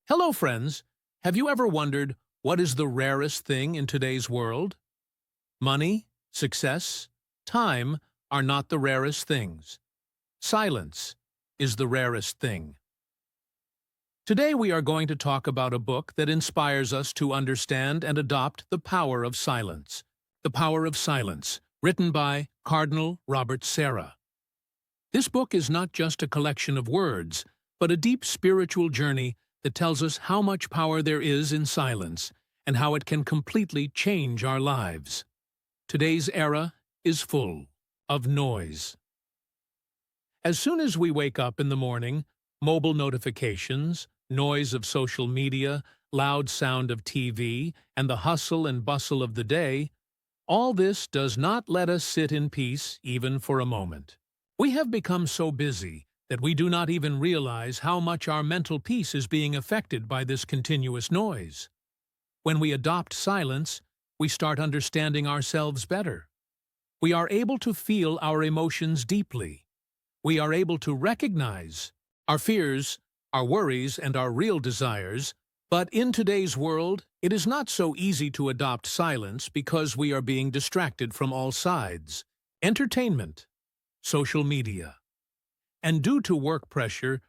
Hello, friends. Have you ever wondered what is the rarest thing in today's world? Money, success, time are not the rarest things. Silence is the rarest thing. Today we are going to talk about a book that inspires us to understand and adopt the power of silence. The Power of Silence, written by Cardinal Robert Sarah. This book is not just a collection of words, but a deep spiritual journey that tells us how much power there is in silence and how it can completely change our lives. Today's era is full of noise. As soon as we wake up in the morning, mobile notifications, noise of social media, loud sound of TV, and the hustle and bustle of the day, all this does not let us sit in peace even for a moment. We have become so busy that we do not even realize how much our mental peace is being affected by this continuous noise. When we adopt silence, we start understanding ourselves better. We are able to feel our emotions deeply. We are able to recognize our fears, our worries, and our real desires. But in today's world, it is not so easy to adopt silence because we are being distracted from all sides. Entertainment, social media. And due to work pressure,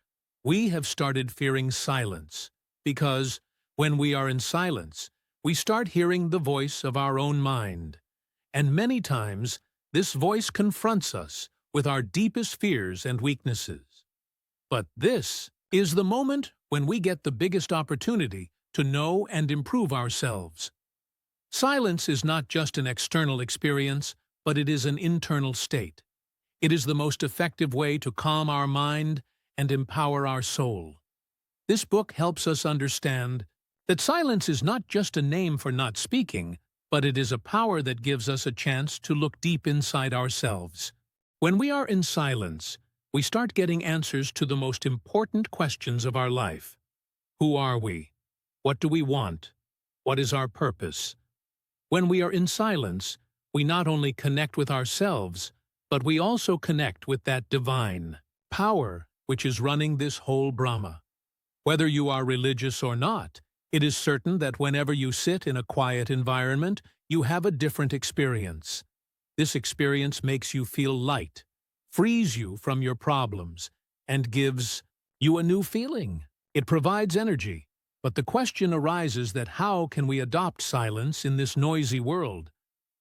we have started fearing silence because when we are in silence, we start hearing the voice of our own mind. And many times, this voice confronts us with our deepest fears and weaknesses. But this is the moment when we get the biggest opportunity to know and improve ourselves. Silence is not just an external experience, but it is an internal state. It is the most effective way to calm our mind and empower our soul. This book helps us understand that silence is not just a name for not speaking, but it is a power that gives us a chance to look deep inside ourselves. When we are in silence, we start getting answers to the most important questions of our life. Who are we? What do we want? What is our purpose? When we are in silence, we not only connect with ourselves, but we also connect with that divine power which is running this whole Brahma. Whether you are religious or not, it is certain that whenever you sit in a quiet environment, you have a different experience. This experience makes you feel light, frees you from your problems, and gives you a new feeling. It provides energy, but the question arises that how can we adopt silence in this noisy world?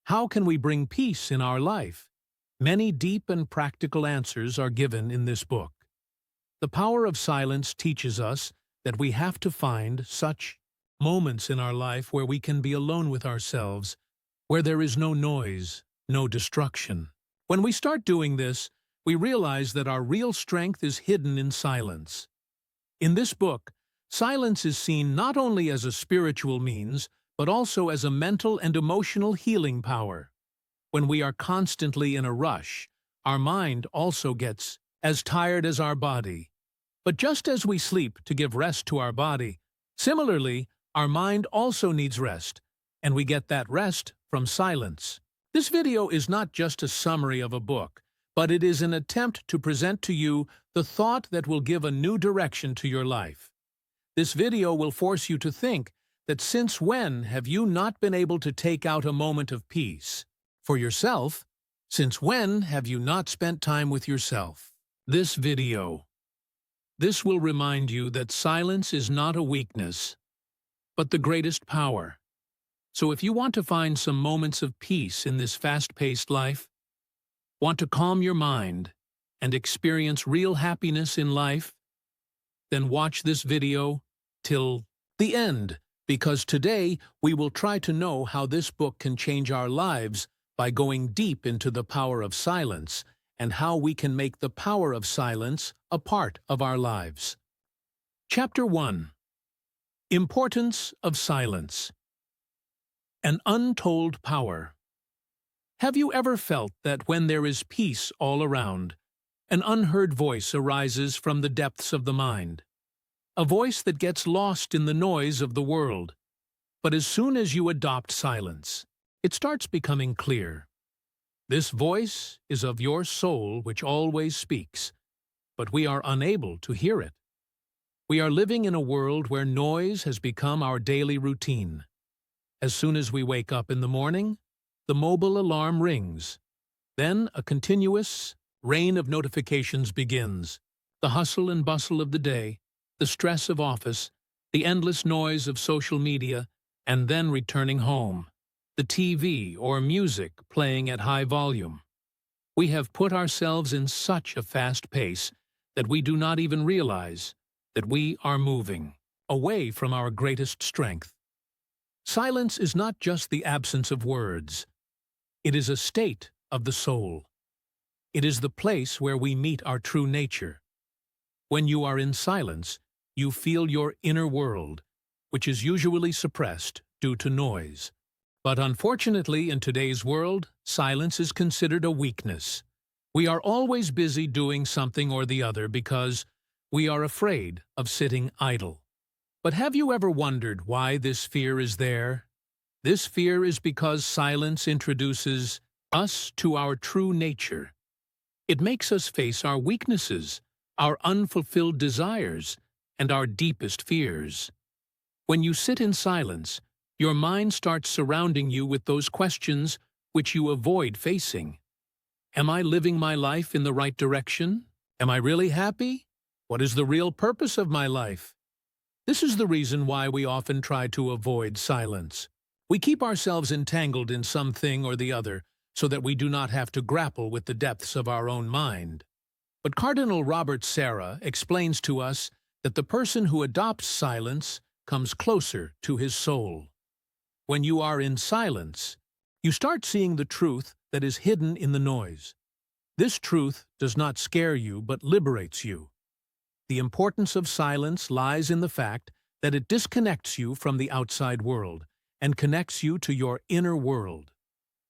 How can we bring peace in our life? Many deep and practical answers are given in this book. The Power of Silence teaches us that we have to find such moments in our life where we can be alone with ourselves, where there is no noise, no destruction. When we start doing this, we realize that our real strength is hidden in silence. In this book, silence is seen not only as a spiritual means, but also as a mental and emotional healing power. When we are constantly in a rush, our mind also gets as tired as our body. But just as we sleep to give rest to our body, similarly, our mind also needs rest, and we get that rest from silence. This video is not just a summary of a book, but it is an attempt to present to you the thought that will give a new direction to your life. This video will force you to think that since when have you not been able to take out a moment of peace? For yourself, since when have you not spent time with yourself? This will remind you that silence is not a weakness, but the greatest power. So if you want to find some moments of peace in this fast-paced life, want to calm your mind and experience real happiness in life, then watch this video till the end, because today we will try to know how this book can change our lives by going deep into the power of silence and how we can make the power of silence a part of our lives. Chapter 1. Importance of Silence. An untold power. Have you ever felt that when there is peace all around, an unheard voice arises from the depths of the mind? A voice that gets lost in the noise of the world. But as soon as you adopt silence, it starts becoming clear. This voice is of your soul which always speaks, but we are unable to hear it. We are living in a world where noise has become our daily routine. As soon as we wake up in the morning, the mobile alarm rings. Then a continuous rain of notifications begins. The hustle and bustle of the day, the stress of office, the endless noise of social media, and then returning home. The TV or music playing at high volume. We have put ourselves in such a fast pace that we do not even realize that we are moving away from our greatest strength. Silence is not just the absence of words. It is a state of the soul. It is the place where we meet our true nature. When you are in silence, you feel your inner world, which is usually suppressed due to noise. But unfortunately, in today's world, silence is considered a weakness. We are always busy doing something or the other because we are afraid of sitting idle. But have you ever wondered why this fear is there? This fear is because silence introduces us to our true nature. It makes us face our weaknesses, our unfulfilled desires, and our deepest fears. When you sit in silence, your mind starts surrounding you with those questions which you avoid facing. Am I living my life in the right direction? Am I really happy? What is the real purpose of my life? This is the reason why we often try to avoid silence. We keep ourselves entangled in something or the other so that we do not have to grapple with the depths of our own mind. But Cardinal Robert Sarah explains to us that the person who adopts silence comes closer to his soul. When you are in silence, you start seeing the truth that is hidden in the noise. This truth does not scare you but liberates you. The importance of silence lies in the fact that it disconnects you from the outside world and connects you to your inner world.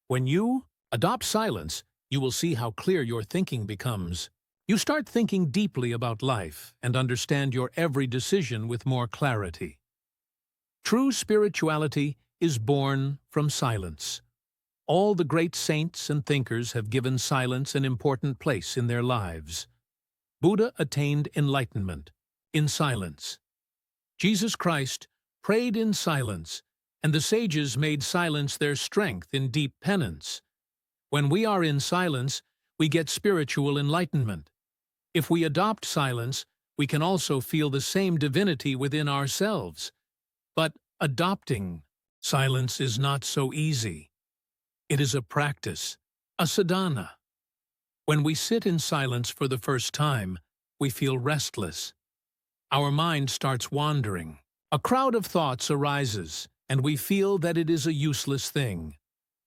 When you adopt silence, you will see how clear your thinking becomes. You start thinking deeply about life and understand your every decision with more clarity. True spirituality is born from silence. All the great saints and thinkers have given silence an important place in their lives. Buddha attained enlightenment in silence. Jesus Christ prayed in silence, and the sages made silence their strength in deep penance. When we are in silence, we get spiritual enlightenment. If we adopt silence, we can also feel the same divinity within ourselves. But adopting silence is not so easy. It is a practice, a sadhana. When we sit in silence for the first time, we feel restless. Our mind starts wandering. A crowd of thoughts arises, and we feel that it is a useless thing.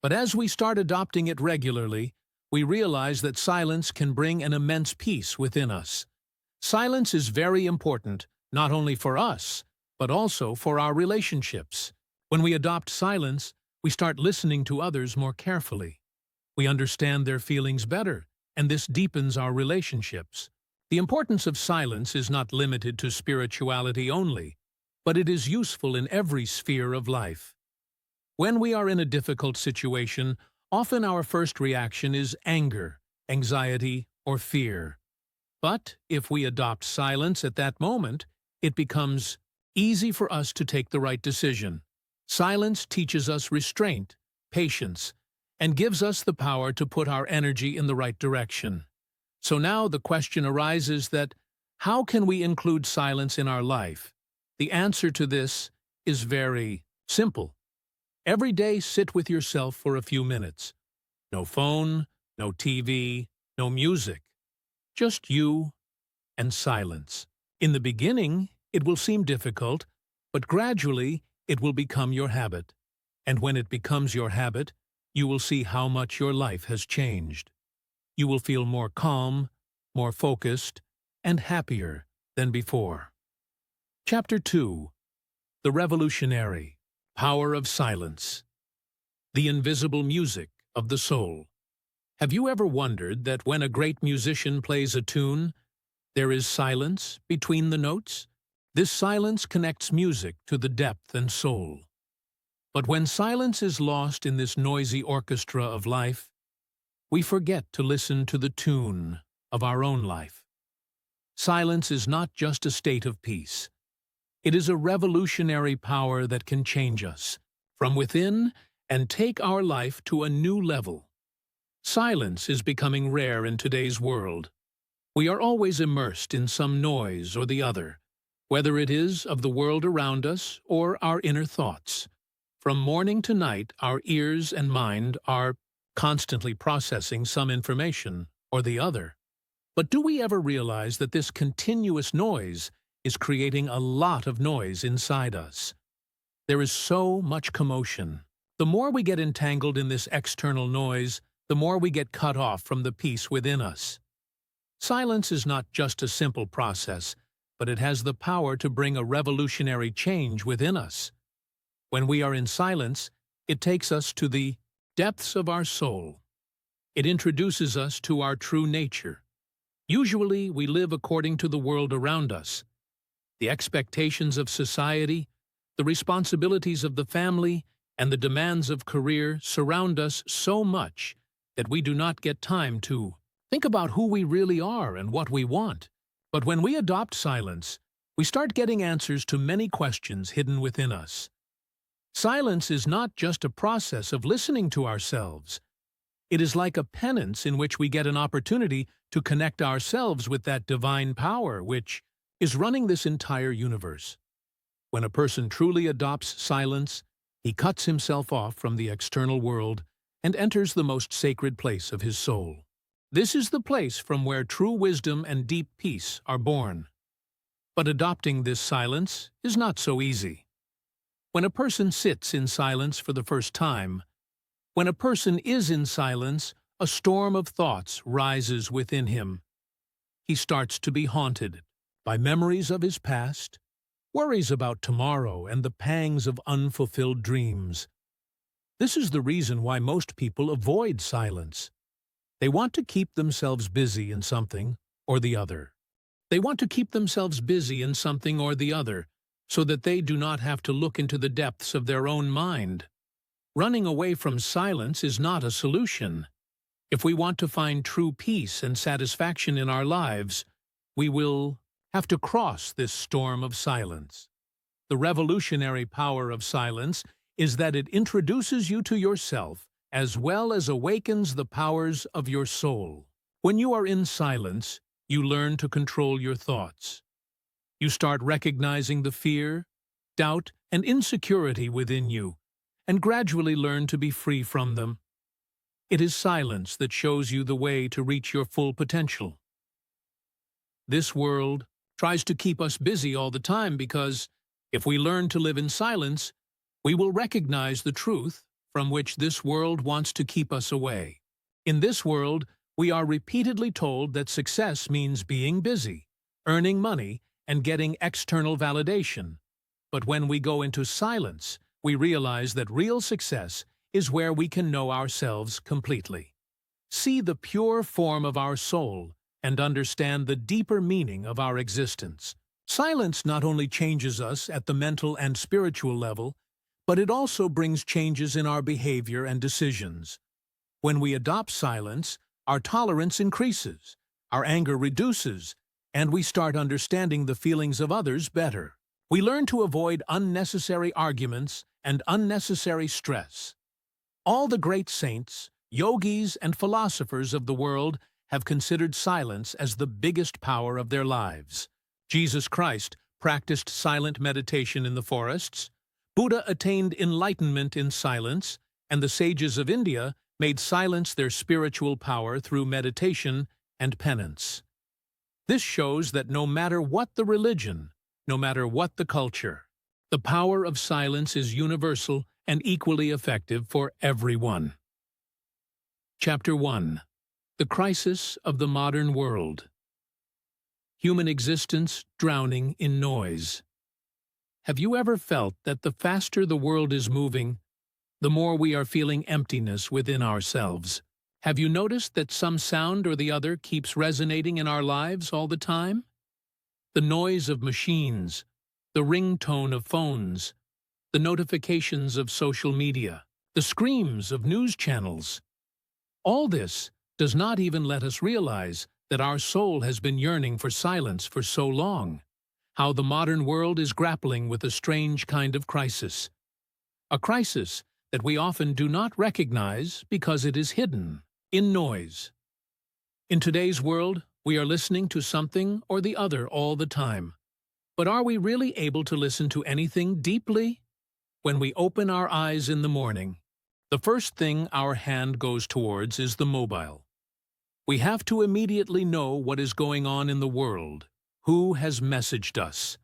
But as we start adopting it regularly, we realize that silence can bring an immense peace within us. Silence is very important, not only for us, but also for our relationships. When we adopt silence, we start listening to others more carefully. We understand their feelings better, and this deepens our relationships. The importance of silence is not limited to spirituality only, but it is useful in every sphere of life. When we are in a difficult situation, often our first reaction is anger, anxiety, or fear. But if we adopt silence at that moment, it becomes easy for us to take the right decision. Silence teaches us restraint, patience, and gives us the power to put our energy in the right direction. So now the question arises that, how can we include silence in our life? The answer to this is very simple. Every day, sit with yourself for a few minutes. No phone, no TV, no music. Just you and silence. In the beginning, it will seem difficult, but gradually it will become your habit. And when it becomes your habit, you will see how much your life has changed. You will feel more calm, more focused, and happier than before. Chapter 2. The Revolutionary Power of Silence. The invisible music of the soul. Have you ever wondered that when a great musician plays a tune, there is silence between the notes? This silence connects music to the depth and soul. But when silence is lost in this noisy orchestra of life, we forget to listen to the tune of our own life. Silence is not just a state of peace. It is a revolutionary power that can change us from within and take our life to a new level. Silence is becoming rare in today's world. We are always immersed in some noise or the other, whether it is of the world around us or our inner thoughts. From morning to night, our ears and mind are constantly processing some information or the other. But do we ever realize that this continuous noise is creating a lot of noise inside us? There is so much commotion. The more we get entangled in this external noise, the more we get cut off from the peace within us. Silence is not just a simple process, but it has the power to bring a revolutionary change within us. When we are in silence, it takes us to the depths of our soul. It introduces us to our true nature. Usually, we live according to the world around us. The expectations of society, the responsibilities of the family, and the demands of career surround us so much that we do not get time to think about who we really are and what we want. But when we adopt silence, we start getting answers to many questions hidden within us. Silence is not just a process of listening to ourselves. It is like a penance in which we get an opportunity to connect ourselves with that divine power which is running this entire universe. When a person truly adopts silence, he cuts himself off from the external world and enters the most sacred place of his soul. This is the place from where true wisdom and deep peace are born. But adopting this silence is not so easy. When a person sits in silence for the first time, when a person is in silence, a storm of thoughts rises within him. He starts to be haunted by memories of his past, worries about tomorrow, and the pangs of unfulfilled dreams. This is the reason why most people avoid silence. They want to keep themselves busy in something or the other. They want to keep themselves busy in something or the other, so that they do not have to look into the depths of their own mind. Running away from silence is not a solution. If we want to find true peace and satisfaction in our lives, we will have to cross this storm of silence. The revolutionary power of silence is that it introduces you to yourself as well as awakens the powers of your soul. When you are in silence, you learn to control your thoughts. You start recognizing the fear, doubt, and insecurity within you, and gradually learn to be free from them. It is silence that shows you the way to reach your full potential. This world tries to keep us busy all the time because, if we learn to live in silence, we will recognize the truth from which this world wants to keep us away. In this world, we are repeatedly told that success means being busy, earning money, and getting external validation. But when we go into silence, we realize that real success is where we can know ourselves completely, see the pure form of our soul, and understand the deeper meaning of our existence. Silence not only changes us at the mental and spiritual level, but it also brings changes in our behavior and decisions. When we adopt silence, our tolerance increases, our anger reduces, and we start understanding the feelings of others better. We learn to avoid unnecessary arguments and unnecessary stress. All the great saints, yogis, and philosophers of the world have considered silence as the biggest power of their lives. Jesus Christ practiced silent meditation in the forests, Buddha attained enlightenment in silence, and the sages of India made silence their spiritual power through meditation and penance. This shows that no matter what the religion, no matter what the culture, the power of silence is universal and equally effective for everyone. Chapter 1. The Crisis of the Modern World. Human existence drowning in noise. Have you ever felt that the faster the world is moving, the more we are feeling emptiness within ourselves? Have you noticed that some sound or the other keeps resonating in our lives all the time? The noise of machines, the ringtone of phones, the notifications of social media, the screams of news channels. All this does not even let us realize that our soul has been yearning for silence for so long, how the modern world is grappling with a strange kind of crisis. A crisis that we often do not recognize because it is hidden in noise. In today's world, we are listening to something or the other all the time. But are we really able to listen to anything deeply? When we open our eyes in the morning, the first thing our hand goes towards is the mobile. We have to immediately know what is going on in the world, who has messaged us,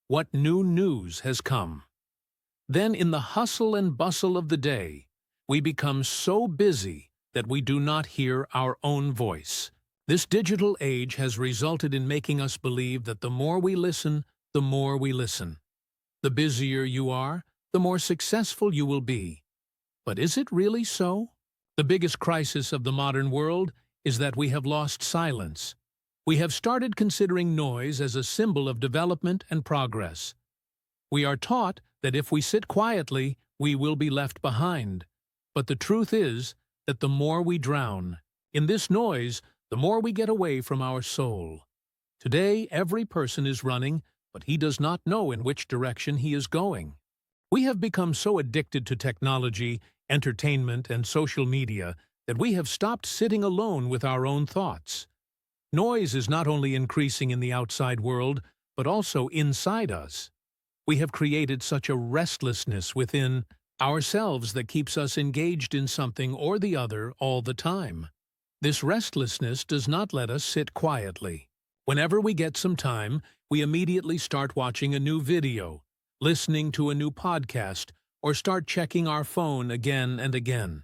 what new news has come. Then in the hustle and bustle of the day, we become so busy that we do not hear our own voice. This digital age has resulted in making us believe that the more we listen, the more we listen. The busier you are, the more successful you will be. But is it really so? The biggest crisis of the modern world is that we have lost silence. We have started considering noise as a symbol of development and progress. We are taught that if we sit quietly, we will be left behind. But the truth is that the more we drown in this noise, the more we get away from our soul. Today, every person is running, but he does not know in which direction he is going. We have become so addicted to technology, entertainment, and social media that we have stopped sitting alone with our own thoughts. Noise is not only increasing in the outside world, but also inside us. We have created such a restlessness within ourselves that keeps us engaged in something or the other all the time. This restlessness does not let us sit quietly. Whenever we get some time, we immediately start watching a new video, listening to a new podcast, or start checking our phone again and again.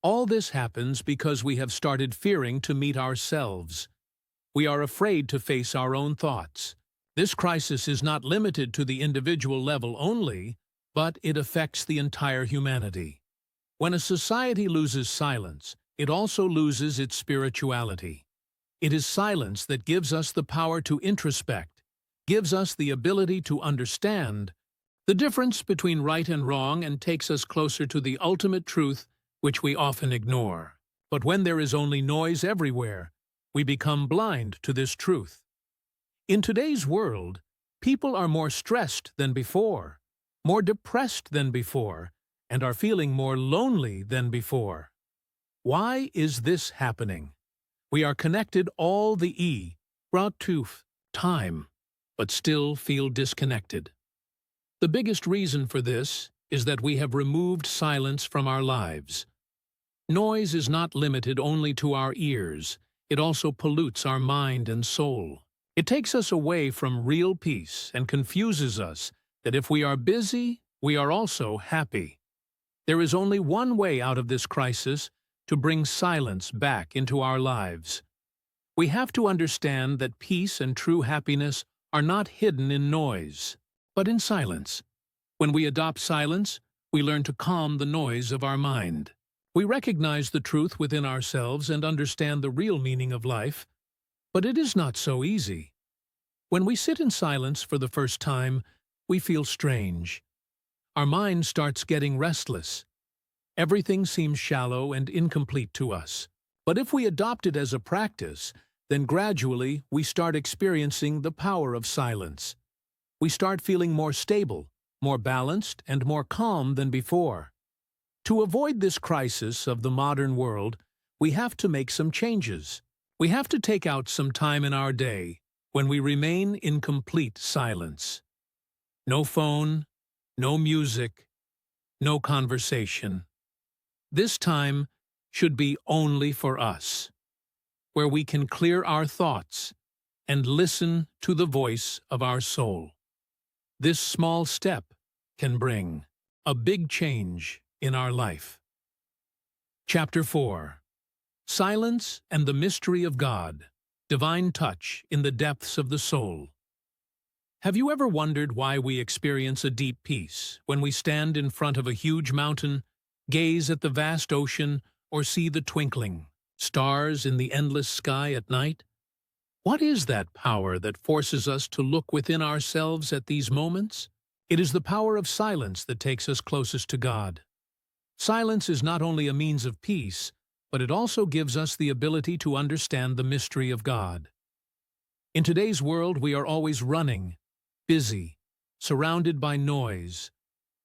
All this happens because we have started fearing to meet ourselves. We are afraid to face our own thoughts. This crisis is not limited to the individual level only, but it affects the entire humanity. When a society loses silence, it also loses its spirituality. It is silence that gives us the power to introspect, gives us the ability to understand the difference between right and wrong, and takes us closer to the ultimate truth, which we often ignore. But when there is only noise everywhere, we become blind to this truth. In today's world, people are more stressed than before, more depressed than before, and are feeling more lonely than before. Why is this happening? We are connected all the time, but still feel disconnected. The biggest reason for this is that we have removed silence from our lives. Noise is not limited only to our ears. It also pollutes our mind and soul. It takes us away from real peace and confuses us that if we are busy, we are also happy. There is only one way out of this crisis: to bring silence back into our lives. We have to understand that peace and true happiness are not hidden in noise, but in silence. When we adopt silence, we learn to calm the noise of our mind. We recognize the truth within ourselves and understand the real meaning of life, but it is not so easy. When we sit in silence for the first time, we feel strange. Our mind starts getting restless. Everything seems shallow and incomplete to us. But if we adopt it as a practice, then gradually we start experiencing the power of silence. We start feeling more stable, more balanced, and more calm than before. To avoid this crisis of the modern world, we have to make some changes. We have to take out some time in our day when we remain in complete silence. No phone, no music, no conversation. This time should be only for us, where we can clear our thoughts and listen to the voice of our soul. This small step can bring a big change in our life. Chapter 4. Silence and the Mystery of God. Divine Touch in the Depths of the Soul. Have you ever wondered why we experience a deep peace when we stand in front of a huge mountain, gaze at the vast ocean, or see the twinkling stars in the endless sky at night? What is that power that forces us to look within ourselves at these moments? It is the power of silence that takes us closest to God. Silence is not only a means of peace, but it also gives us the ability to understand the mystery of God. In today's world, we are always running, busy, surrounded by noise.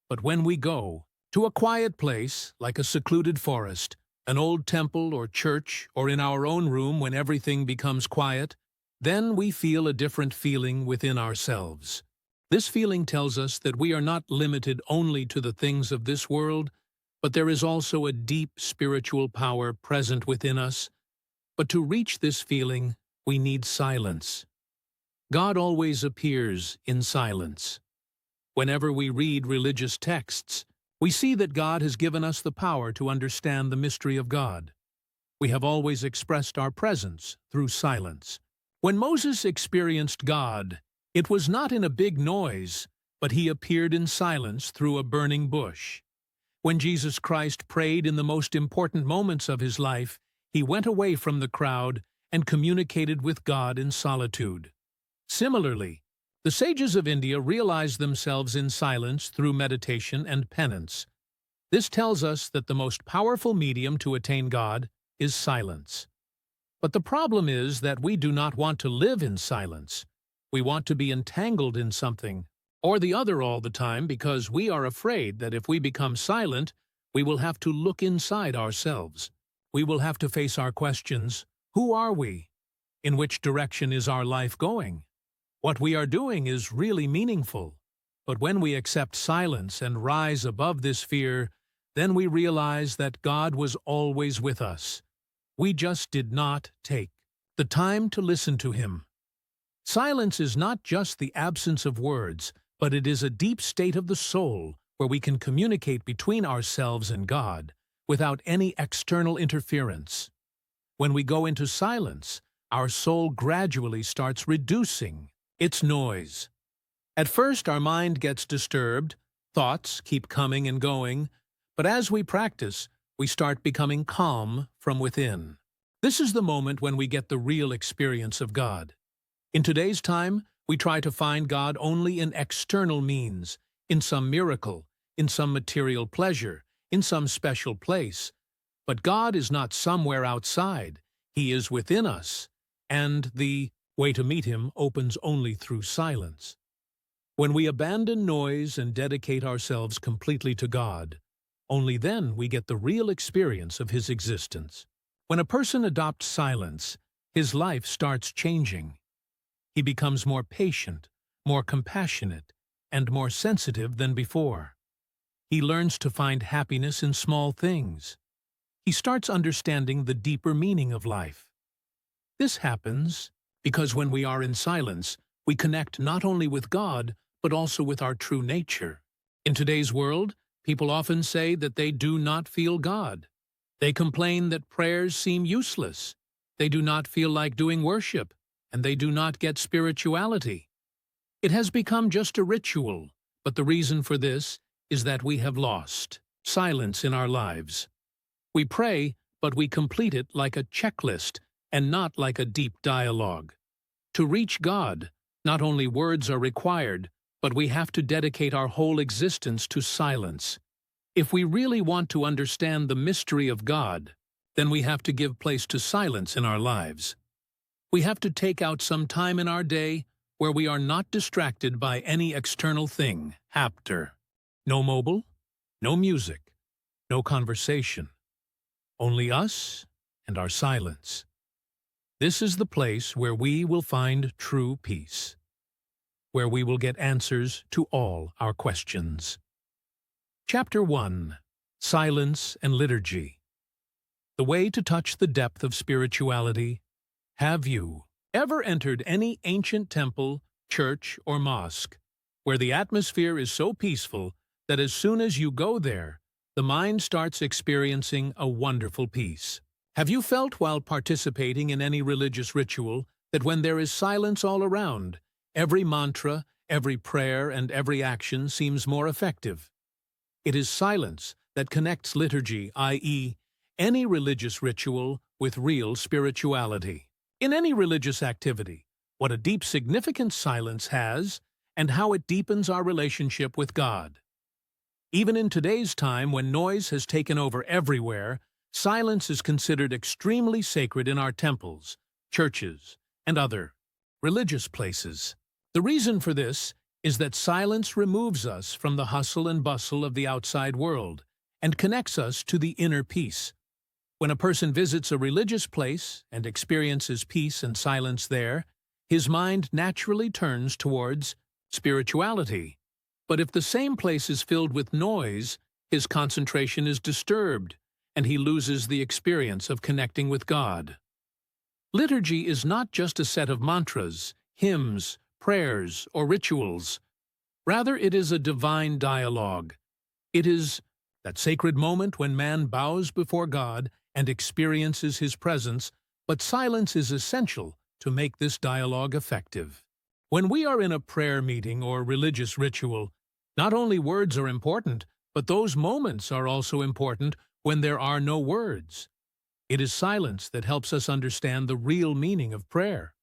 But when we go to a quiet place, like a secluded forest, an old temple or church, or in our own room when everything becomes quiet, then we feel a different feeling within ourselves. This feeling tells us that we are not limited only to the things of this world, but there is also a deep spiritual power present within us. But to reach this feeling, we need silence. God always appears in silence. Whenever we read religious texts, we see that God has given us the power to understand the mystery of God. We have always expressed our presence through silence. When Moses experienced God, it was not in a big noise, but he appeared in silence through a burning bush. When Jesus Christ prayed in the most important moments of his life, he went away from the crowd and communicated with God in solitude. Similarly, the sages of India realized themselves in silence through meditation and penance. This tells us that the most powerful medium to attain God is silence. But the problem is that we do not want to live in silence. We want to be entangled in something or the other all the time because we are afraid that if we become silent, we will have to look inside ourselves. We will have to face our questions. Who are we? In which direction is our life going? What we are doing is really meaningful. But when we accept silence and rise above this fear, then we realize that God was always with us. We just did not take the time to listen to Him. Silence is not just the absence of words, but it is a deep state of the soul where we can communicate between ourselves and God without any external interference. When we go into silence, our soul gradually starts reducing its noise. At first, our mind gets disturbed, thoughts keep coming and going, but as we practice, we start becoming calm from within. This is the moment when we get the real experience of God. In today's time, we try to find God only in external means, in some miracle, in some material pleasure, in some special place. But God is not somewhere outside. He is within us, and the way to meet Him opens only through silence. When we abandon noise and dedicate ourselves completely to God, only then we get the real experience of His existence. When a person adopts silence, his life starts changing. He becomes more patient, more compassionate, and more sensitive than before. He learns to find happiness in small things. He starts understanding the deeper meaning of life. This happens because when we are in silence, we connect not only with God, but also with our true nature. In today's world, people often say that they do not feel God. They complain that prayers seem useless. They do not feel like doing worship, and they do not get spirituality. It has become just a ritual, but the reason for this is that we have lost silence in our lives. We pray, but we complete it like a checklist and not like a deep dialogue. To reach God, not only words are required, but we have to dedicate our whole existence to silence. If we really want to understand the mystery of God, then we have to give place to silence in our lives. We have to take out some time in our day where we are not distracted by any external thing. Hapter. No mobile, no music, no conversation. Only us and our silence. This is the place where we will find true peace, where we will get answers to all our questions. Chapter 1. Silence and Liturgy. The way to touch the depth of spirituality. Have you ever entered any ancient temple, church, or mosque, where the atmosphere is so peaceful that as soon as you go there, the mind starts experiencing a wonderful peace? Have you felt while participating in any religious ritual that when there is silence all around, every mantra, every prayer, and every action seems more effective? It is silence that connects liturgy, i.e., any religious ritual, with real spirituality. In any religious activity, what a deep significance silence has, and how it deepens our relationship with God. Even in today's time when noise has taken over everywhere, Silence is considered extremely sacred in our temples, churches, and other religious places. The reason for this is that silence removes us from the hustle and bustle of the outside world and connects us to the inner peace. When a person visits a religious place and experiences peace and silence there, his mind naturally turns towards spirituality. But if the same place is filled with noise, his concentration is disturbed, and he loses the experience of connecting with God. Liturgy is not just a set of mantras, hymns, prayers, or rituals. Rather, it is a divine dialogue. It is that sacred moment when man bows before God and experiences His presence, but silence is essential to make this dialogue effective. When we are in a prayer meeting or religious ritual, not only words are important, but those moments are also important when there are no words. It is silence that helps us understand the real meaning of prayer.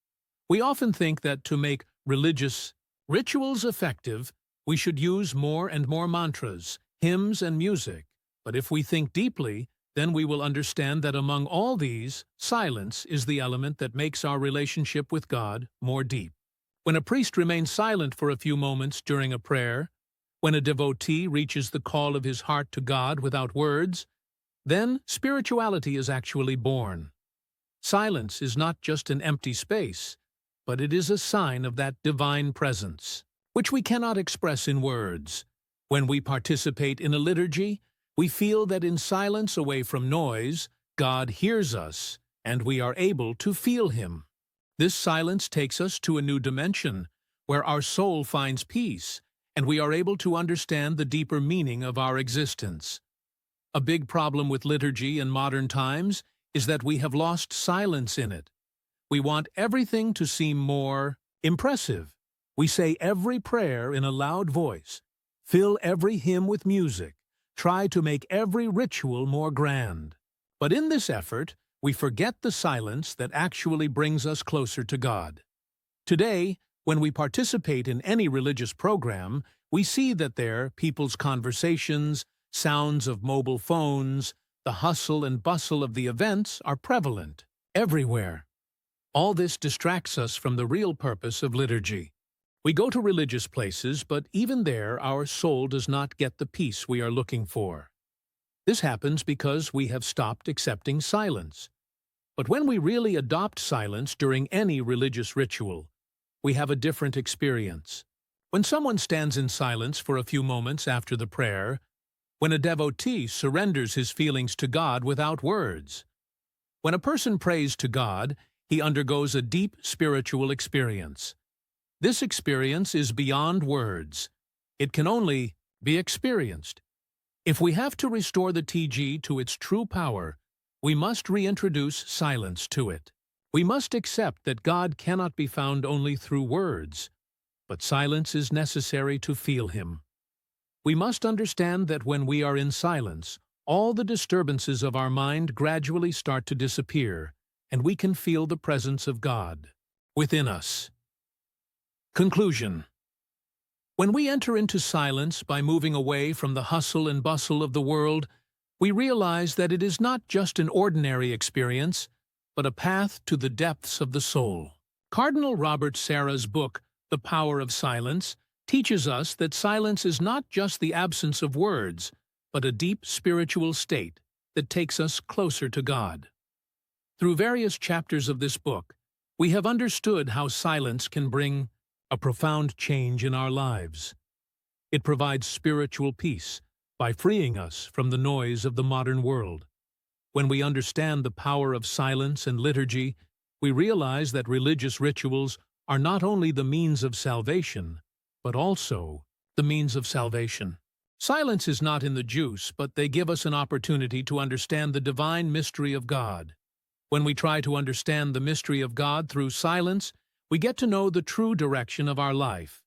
We often think that to make religious rituals effective, we should use more and more mantras, hymns, and music. But if we think deeply, then we will understand that among all these, silence is the element that makes our relationship with God more deep. When a priest remains silent for a few moments during a prayer, when a devotee reaches the call of his heart to God without words, then spirituality is actually born. Silence is not just an empty space, but it is a sign of that divine presence, which we cannot express in words. When we participate in a liturgy, we feel that in silence away from noise, God hears us, and we are able to feel Him. This silence takes us to a new dimension, where our soul finds peace, and we are able to understand the deeper meaning of our existence. A big problem with liturgy in modern times is that we have lost silence in it. We want everything to seem more impressive. We say every prayer in a loud voice, fill every hymn with music, try to make every ritual more grand. But in this effort, we forget the silence that actually brings us closer to God. Today, when we participate in any religious program, we see that people's conversations, sounds of mobile phones, the hustle and bustle of the events are prevalent everywhere. All this distracts us from the real purpose of liturgy. We go to religious places, but even there our soul does not get the peace we are looking for. This happens because we have stopped accepting silence. But when we really adopt silence during any religious ritual, we have a different experience. When someone stands in silence for a few moments after the prayer, when a devotee surrenders his feelings to God without words, when a person prays to God, he undergoes a deep spiritual experience. This experience is beyond words. It can only be experienced. If we have to restore the TG to its true power, we must reintroduce silence to it. We must accept that God cannot be found only through words, but silence is necessary to feel Him. We must understand that when we are in silence, all the disturbances of our mind gradually start to disappear, and we can feel the presence of God within us. Conclusion. When we enter into silence by moving away from the hustle and bustle of the world, we realize that it is not just an ordinary experience, but a path to the depths of the soul. Cardinal Robert Sarah's book, The Power of Silence, teaches us that silence is not just the absence of words, but a deep spiritual state that takes us closer to God. Through various chapters of this book, we have understood how silence can bring a profound change in our lives. It provides spiritual peace by freeing us from the noise of the modern world. When we understand the power of silence and liturgy, we realize that religious rituals are not only the means of salvation, but also the means of salvation. Silence is not in the juice, but they give us an opportunity to understand the divine mystery of God. When we try to understand the mystery of God through silence, we get to know the true direction of our life.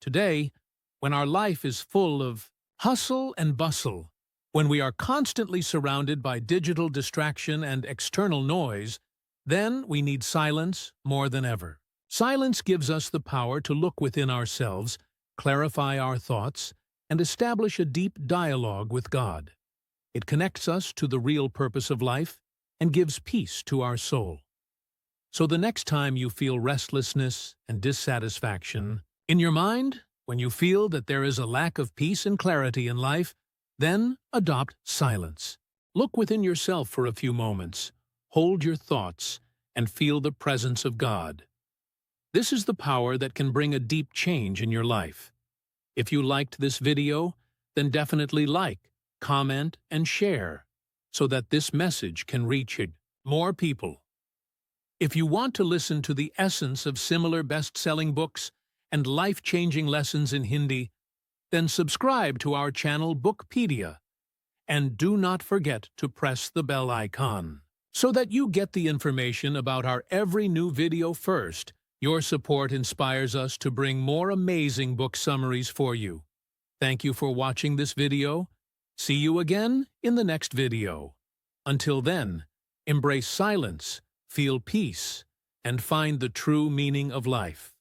Today, when our life is full of hustle and bustle, when we are constantly surrounded by digital distraction and external noise, then we need silence more than ever. Silence gives us the power to look within ourselves, clarify our thoughts, and establish a deep dialogue with God. It connects us to the real purpose of life and gives peace to our soul. So the next time you feel restlessness and dissatisfaction in your mind, when you feel that there is a lack of peace and clarity in life, then adopt silence. Look within yourself for a few moments, hold your thoughts, and feel the presence of God. This is the power that can bring a deep change in your life. If you liked this video, then definitely like, comment, and share so that this message can reach more people. If you want to listen to the essence of similar best-selling books and life-changing lessons in Hindi, then subscribe to our channel Bookpedia, and do not forget to press the bell icon so that you get the information about our every new video first. Your support inspires us to bring more amazing book summaries for you. Thank you for watching this video. See you again in the next video. Until then, embrace silence, feel peace, and find the true meaning of life.